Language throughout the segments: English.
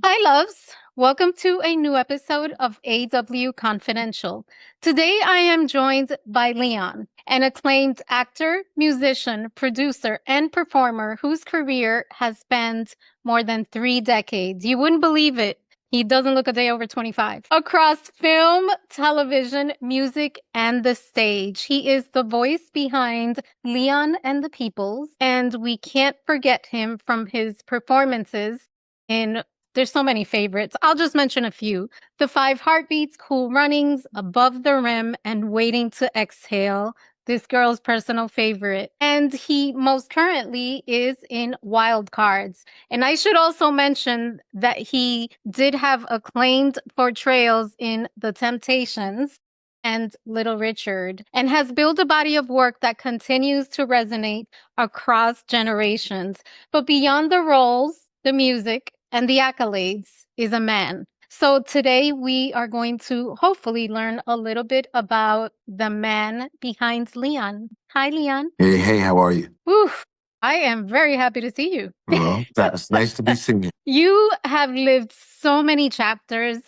Hi, loves. Welcome to a new episode of AW Confidential. Today, I am joined by Leon, an acclaimed actor, musician, producer, and performer whose career has spanned more than 3 decades. You wouldn't believe it. He doesn't look a day over 25. Across film, television, music, and the stage, he is the voice behind Leon and the Peoples, and we can't forget him from his performances in there's so many favorites. I'll just mention a few. The Five Heartbeats, Cool Runnings, Above the Rim, and Waiting to Exhale. This girl's personal favorite. And he most currently is in Wild Cards. And I should also mention that he did have acclaimed portrayals in The Temptations and Little Richard, and has built a body of work that continues to resonate across generations. But beyond the roles, the music, and the accolades is a man. So today we are going to hopefully learn a little bit about the man behind Leon. Hi, Leon. Hey, how are you? Oof, I am very happy to see you. Well, that's nice to be seen. You have lived so many chapters.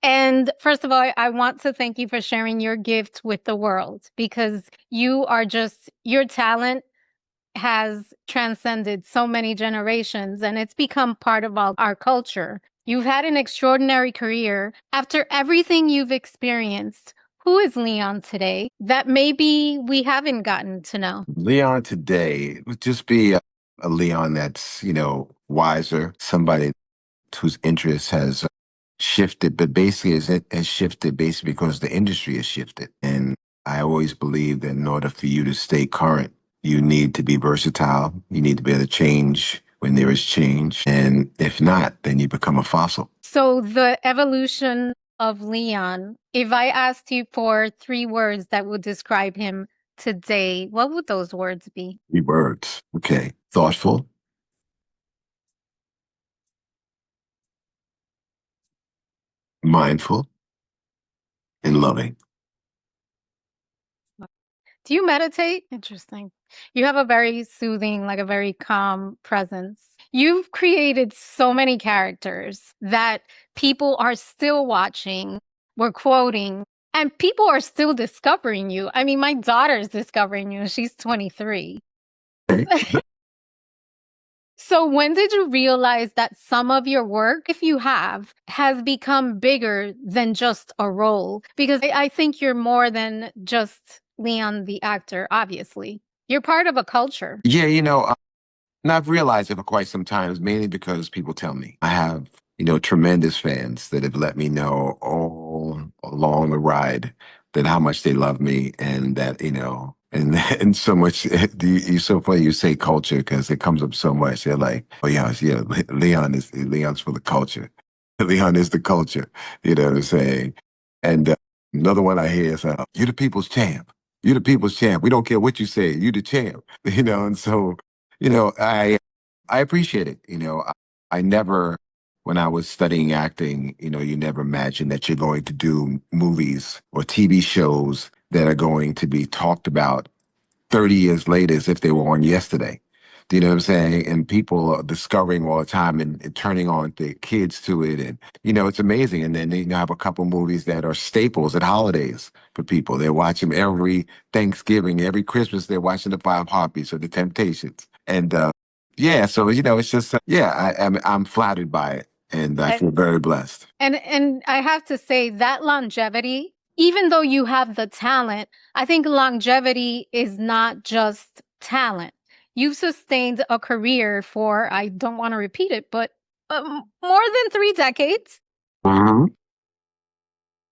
And first of all, I want to thank you for sharing your gift with the world because you are just, your talent has transcended so many generations and it's become part of our culture. You've had an extraordinary career. After everything you've experienced, who is Leon today that maybe we haven't gotten to know? Leon today would just be a Leon that's, wiser, somebody whose interest has shifted, but basically it has shifted basically because the industry has shifted. And I always believe that in order for you to stay current, you need to be versatile. You need to be able to change when there is change. And if not, then you become a fossil. So, the evolution of Leon, if I asked you for 3 words that would describe him today, what would those words be? 3 words. Okay. Thoughtful, mindful, and loving. Do you meditate? Interesting. You have a very soothing, like a very calm presence. You've created so many characters that people are still watching, we're quoting, and people are still discovering you. I mean, my daughter's discovering you. She's 23. Okay. So, when did you realize that some of your work, if you have, has become bigger than just a role? Because I think you're more than just Leon the actor, obviously. You're part of a culture. Yeah, and I've realized it for quite some time, it's mainly because people tell me. I have, tremendous fans that have let me know all along the ride that how much they love me and that, and and so much. You're so funny you say culture because it comes up so much. They're like, oh yeah, Leon's for the culture. Leon is the culture. You know what I'm saying? And another one I hear is, "You're the people's champ. You're the people's champ. We don't care what you say. You the champ." And so I appreciate it. I never, when I was studying acting, you never imagine that you're going to do movies or TV shows that are going to be talked about 30 years later as if they were on yesterday. Do you know what I'm saying? And people are discovering all the time and turning on their kids to it. And, it's amazing. And then you have a couple movies that are staples at holidays for people. They watch them every Thanksgiving, every Christmas. They're watching The Five Heartbeats or The Temptations. And yeah, so, it's just, I'm flattered by it. And I feel very blessed. And I have to say that longevity, even though you have the talent, I think longevity is not just talent. You've sustained a career for, I don't want to repeat it, but more than 3 decades. Mhm.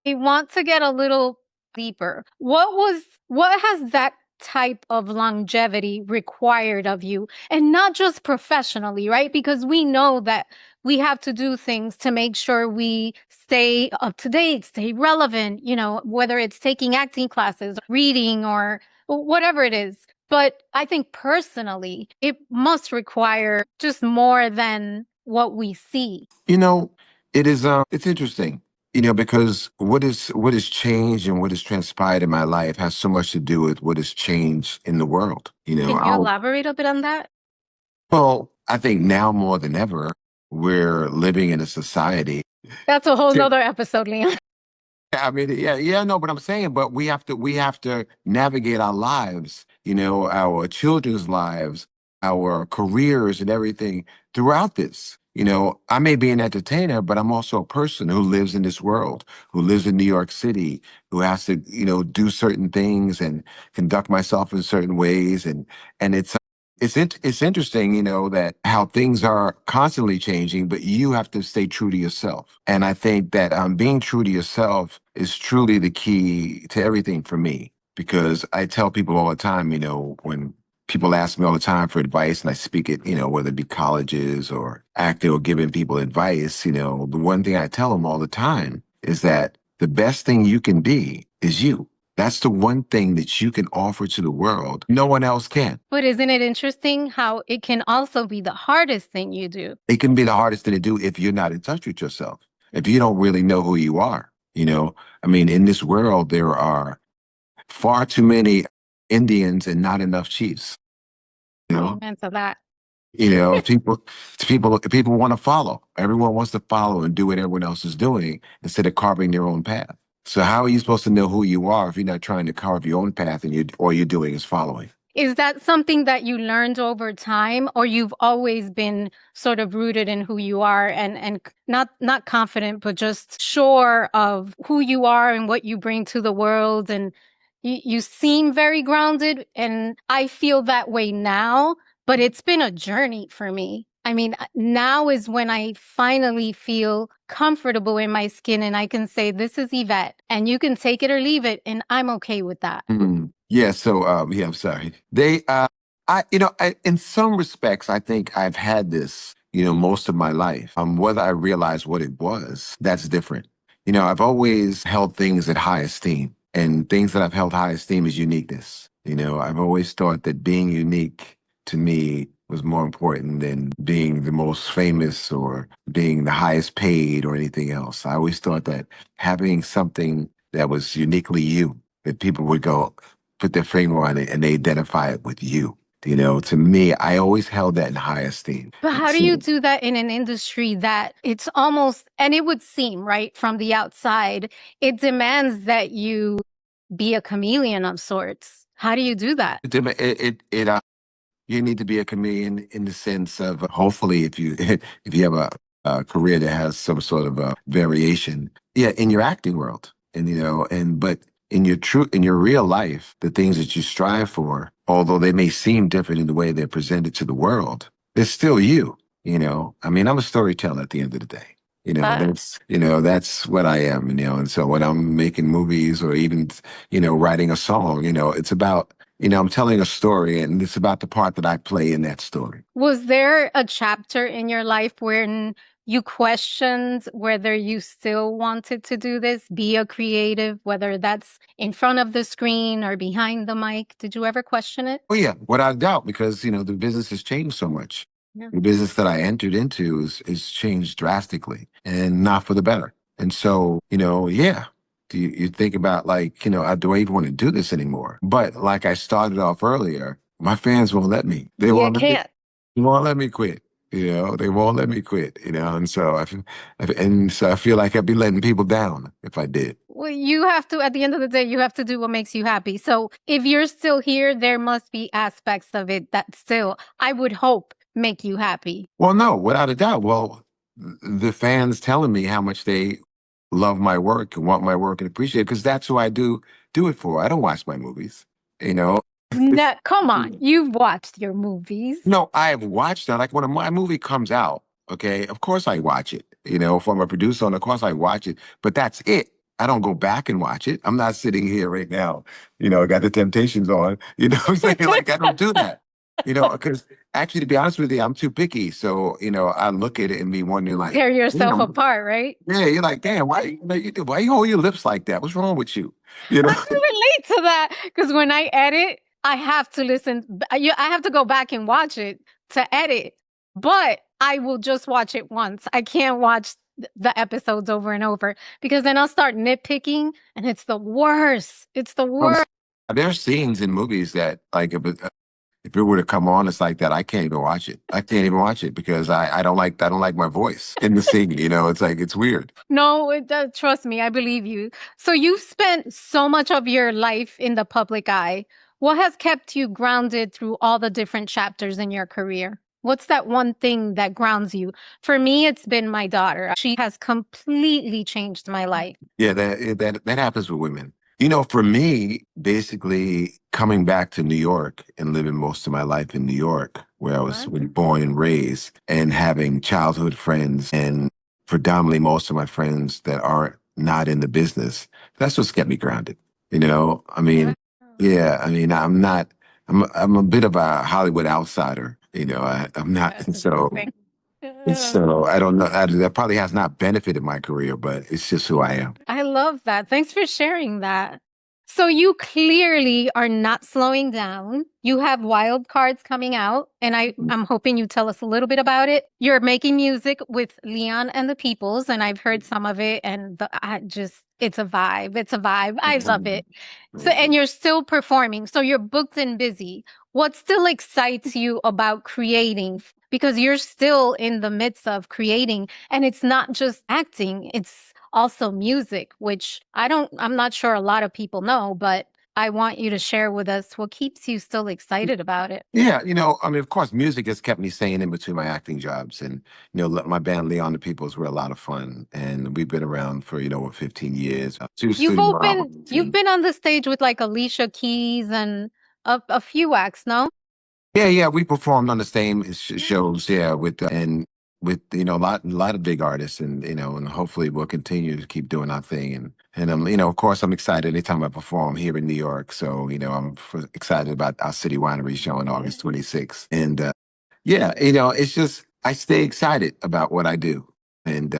I want to get a little deeper. What has that type of longevity required of you? And not just professionally, right? Because we know that we have to do things to make sure we stay up to date, stay relevant, whether it's taking acting classes, reading, or whatever it is. But I think personally, it must require just more than what we see. It is it's interesting, because what is changed and what has transpired in my life has so much to do with what has changed in the world. Can you elaborate a bit on that? Well, I think now more than ever, we're living in a society. That's a whole nother episode, Leon. I mean, yeah, no, but I'm saying, but we have to navigate our lives, our children's lives, our careers and everything throughout this. I may be an entertainer, but I'm also a person who lives in this world, who lives in New York City, who has to, do certain things and conduct myself in certain ways. And it's interesting, that how things are constantly changing, but you have to stay true to yourself. And I think that being true to yourself is truly the key to everything for me. Because I tell people all the time, when people ask me all the time for advice, and I speak it, whether it be colleges or acting or giving people advice, the one thing I tell them all the time is that the best thing you can be is you. That's the one thing that you can offer to the world. No one else can. But isn't it interesting how it can also be the hardest thing you do? It can be the hardest thing to do if you're not in touch with yourself, if you don't really know who you are. I mean, in this world, there are far too many Indians and not enough chiefs. You know, Amen to that. people want to follow. Everyone wants to follow and do what everyone else is doing instead of carving their own path. So how are you supposed to know who you are if you're not trying to carve your own path and all you're doing is following? Is that something that you learned over time, or you've always been sort of rooted in who you are and not confident, but just sure of who you are and what you bring to the world? And you seem very grounded, and I feel that way now, but it's been a journey for me. I mean, now is when I finally feel comfortable in my skin and I can say, this is Yvette, and you can take it or leave it, and I'm okay with that. Yeah, so yeah, I'm sorry. In some respects, I think I've had this, most of my life. Whether I realize what it was, that's different. I've always held things at high esteem, and things that I've held high esteem is uniqueness. I've always thought that being unique to me was more important than being the most famous or being the highest paid or anything else. I always thought that having something that was uniquely you, that people would go, put their finger on it and they identify it with you. To me, I always held that in high esteem. But how do you do that in an industry that it's almost, and it would seem, right, from the outside, it demands that you be a chameleon of sorts. How do you do that? You need to be a chameleon in the sense of hopefully if you if you have a career that has some sort of a variation, yeah, in your acting world, and but in your real life, the things that you strive for, although they may seem different in the way they're presented to the world, they're still you. I mean, I'm a storyteller at the end of the day. Uh, That's what I am. And so when I'm making movies or even writing a song, it's about I'm telling a story and it's about the part that I play in that story. was there a chapter in your life when you questioned whether you still wanted to do this, be a creative, whether that's in front of the screen or behind the mic? Did you ever question it? Oh yeah, without a doubt, because the business has changed so much. Yeah. The business that I entered into is changed drastically and not for the better. And so, yeah. You think about like, do I even want to do this anymore? But like I started off earlier, my fans won't let me. You can't. They won't let me quit. They won't let me quit. And so I feel like I'd be letting people down if I did. Well, you have to, at the end of the day, you have to do what makes you happy. So if you're still here, there must be aspects of it that still, I would hope, make you happy. Well, no, without a doubt. Well, the fans telling me how much they love my work and want my work and appreciate it because that's who I do it for. I don't watch my movies, you know. No, come on. You've watched your movies. No, I have watched that. Like when my movie comes out, okay, of course I watch it. If I'm a producer, and of course I watch it, but that's it. I don't go back and watch it. I'm not sitting here right now, got the Temptations on, what I'm saying? Like I don't do that, because actually, to be honest with you, I'm too picky. So, I look at it and be wondering like, Tear yourself damn, apart, right? yeah, you're like, damn, why you hold your lips like that? What's wrong with you? You know? I can relate to that because when I edit, I have to listen. I have to go back and watch it to edit, but I will just watch it once. I can't watch the episodes over and over because then I'll start nitpicking and it's the worst. It's the Um, worst. There are scenes in movies that like if it were to come on, it's like that. I can't even watch it. I can't even watch it because I don't like my voice in the singing. You know, it's like it's weird. No, it does. Trust me, I believe you. So you've spent so much of your life in the public eye. What has kept you grounded through all the different chapters in your career? What's that one thing that grounds you? For me, it's been my daughter. She has completely changed my life. Yeah, that happens with women. You know, for me, basically coming back to New York and living most of my life in New York, where I was What? born and raised, and having childhood friends, and predominantly most of my friends that are not in the business, that's what's kept me grounded. You know, I mean, yeah, I mean, I'm not. I'm a bit of a Hollywood outsider. You know, I'm not. That's a good So thing. so I don't know. That probably has not benefited my career, but it's just who I am. I love that. Thanks for sharing that. So you clearly are not slowing down. You have wild cards coming out, and I'm hoping you tell us a little bit about it. You're making music with Leon and the Peoples, and I've heard some of it, and I just it's a vibe. It's a vibe. I love it. So Thank and you. you're still performing. So you're booked and busy. What still excites you about creating? Because you're still in the midst of creating, and it's not just acting, it's also music, which I'm not sure a lot of people know, but I want you to share with us what keeps you still excited about it. Yeah, you know, I mean, of course, music has kept me sane in between my acting jobs, and my band Leon the Peoples were a lot of fun, and we've been around for over 15 years. Two studio albums, You've and been on the stage with like Alicia Keys and a few acts, no? yeah, yeah, we performed on the same shows, yeah, with a lot of big artists, and and hopefully we'll continue to keep doing our thing, and of course I'm excited anytime I perform here in New York. So I'm excited about our City Winery show on August 26th, and yeah, it's just I stay excited about what I do, and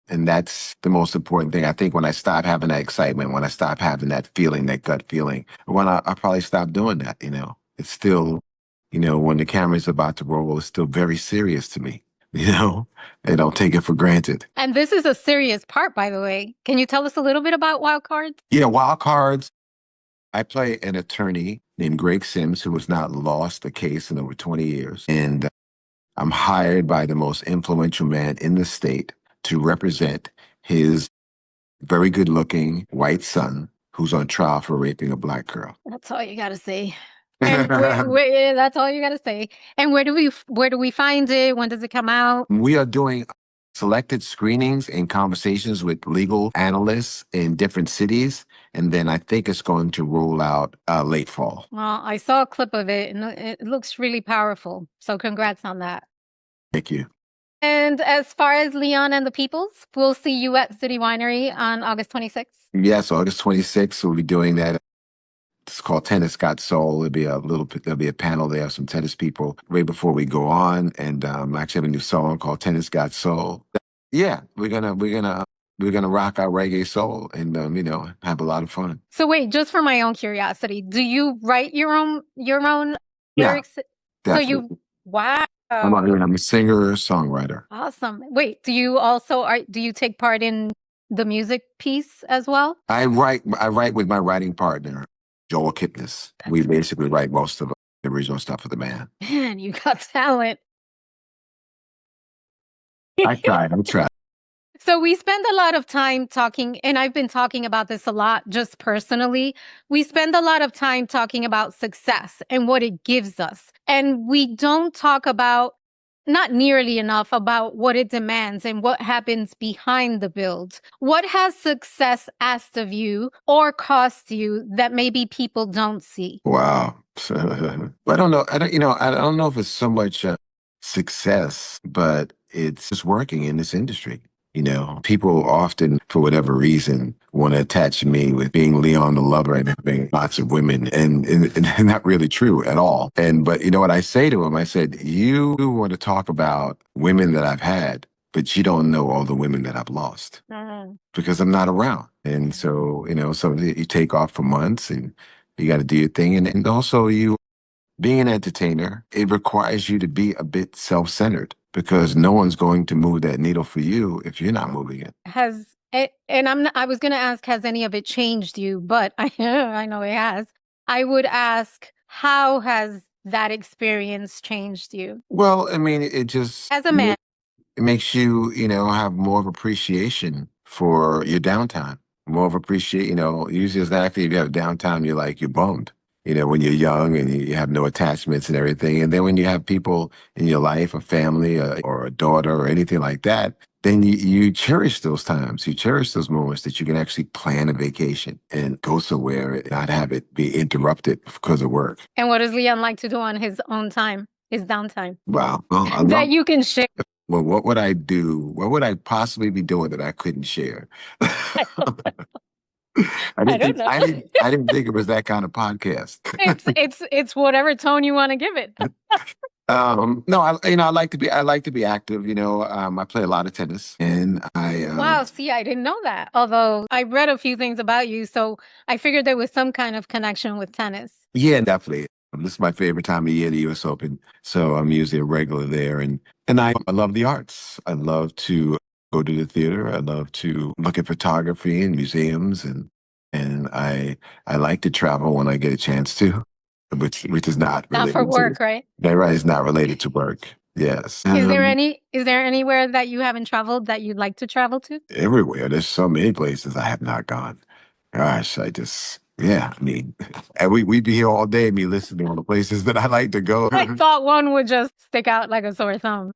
and that's the most important thing. I think when I stop having that excitement, when I stop having that feeling, that gut feeling, when I probably stop doing that. It's still, when the camera's about to roll, it's still very serious to me. I don't take it for granted. And this is a serious part, by the way. Can you tell us a little bit about Wild Cards? Yeah, wild cards. I play an attorney named Greg Sims who has not lost a case in over 20 years, and I'm hired by the most influential man in the state to represent his very good looking white son who's on trial for raping a black girl. That's all you gotta say. And where that's all you gotta say. And where do we find it? When does it come out? We are doing selected screenings and conversations with legal analysts in different cities. And then I think it's going to roll out late fall. Well, I saw a clip of it and it looks really powerful. So congrats on that. Thank you. And as far as Leon and the Peoples, we'll see you at City Winery on August 26th. Yes, August 26th, we'll be doing that. It's called Tennis Got Soul. There'll be a panel there of some tennis people right before we go on. And I actually have a new song called Tennis Got Soul. Yeah, we're gonna rock our reggae soul and have a lot of fun. So wait, just for my own curiosity, do you write your own Yeah, lyrics? So you definitely. wow. I'm a singer, songwriter. Awesome. Wait, do you take part in the music piece as well? I write with my writing partner, Joel Kipnis. We basically write most of the original stuff for the band. Man, you got talent. I try. So we spend a lot of time talking, and I've been talking about this a lot just personally. We spend a lot of time talking about success and what it gives us. And we don't talk about, not nearly enough, about what it demands and what happens behind the build. What has success asked of you or cost you that maybe people don't see? Wow. I don't know. I don't know if it's so much success, but it's just working in this industry. People often, for whatever reason, want to attach me with being Leon the lover and having lots of women, and not really true at all. But you know what I say to him? I said, "You want to talk about women that I've had, but you don't know all the women that I've lost Mhm. because I'm not around." And so, so you take off for months and you got to do your thing. And also, being an entertainer, it requires you to be a bit self centered because no one's going to move that needle for you if you're not moving it. And I was going to ask, has any of it changed you? But I know it has. I would ask, how has that experience changed you Well, I mean, it just as a man? it makes you, have more of appreciation for your downtime. More of appreciate, usually it's not if you have downtime, you're bummed. When you're young and you have no attachments and everything. And then when you have people in your life, a family or a daughter or anything like that, then you cherish those times. You cherish those moments that you can actually plan a vacation and go somewhere and not have it be interrupted because of work. And what does Leon like to do on his own time, his downtime, Wow. Well, I that love. you can share? Well, what would I do? What would I possibly be doing that I couldn't share? I don't know. I I didn't don't think know. I didn't think it was that kind of podcast. It's whatever tone you want to give it. No, I like to be active. I play a lot of tennis, and Wow, see, I didn't know that. Although I read a few things about you, so I figured there was some kind of connection with tennis. yeah, definitely. This is my favorite time of year, the U.S. Open. So I'm usually a regular there, and I love the arts. I love to go to the theater. I love to look at photography and museums, and I like to travel when I get a chance to, which is not Not for related to. work, right? That right is not related to work. Yes. Is there anywhere that you haven't traveled that you'd like to travel to? Everywhere. There's so many places I have not gone. Gosh, yeah, I mean, and we'd be here all day, me listening to all the places that I like to go. I thought one would just stick out like a sore thumb.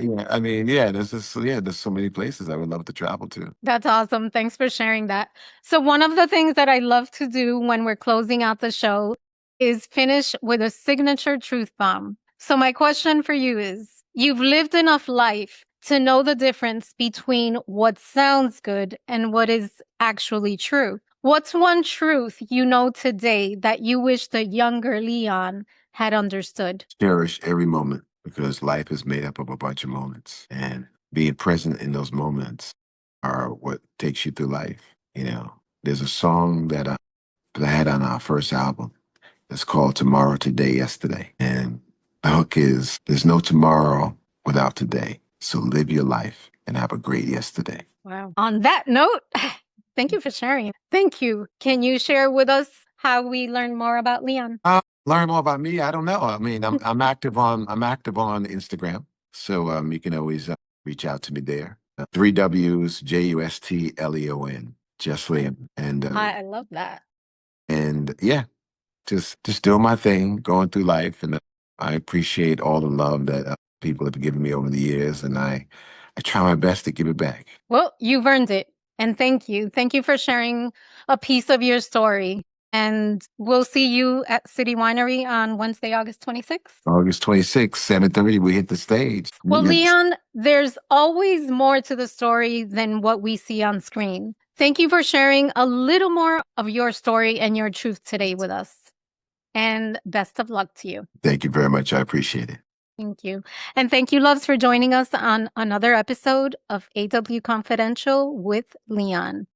Yeah, I mean, yeah, there's so many places I would love to travel to. That's awesome. Thanks for sharing that. So, one of the things that I love to do when we're closing out the show is finish with a signature truth bomb. So, my question for you is, you've lived enough life to know the difference between what sounds good and what is actually true. What's one truth you know today that you wish the younger Leon had understood? Cherish every moment because life is made up of a bunch of moments, and being present in those moments are what takes you through life. There's a song that I had on our first album. It's called Tomorrow, Today, Yesterday. And the hook is there's no tomorrow without today. So live your life and have a great yesterday. Wow. On that note, thank you for sharing. Thank you. Can you share with us how we learn more about Leon? Learn more about me. I don't know. I mean, I'm active on Instagram. So you can always reach out to me there. Three W's, JUSTLEON, Just Leon. I love that. And yeah, just doing my thing, going through life, and I appreciate all the love that people have given me over the years, and I try my best to give it back. Well, you've earned it. And thank you. Thank you for sharing a piece of your story. And we'll see you at City Winery on Wednesday, August 26th. August 26th, 7:30, we hit the stage. Well, Yes. Leon, there's always more to the story than what we see on screen. Thank you for sharing a little more of your story and your truth today with us. And best of luck to you. Thank you very much. I appreciate it. Thank you. And thank you, loves, for joining us on another episode of AW Confidential with Leon.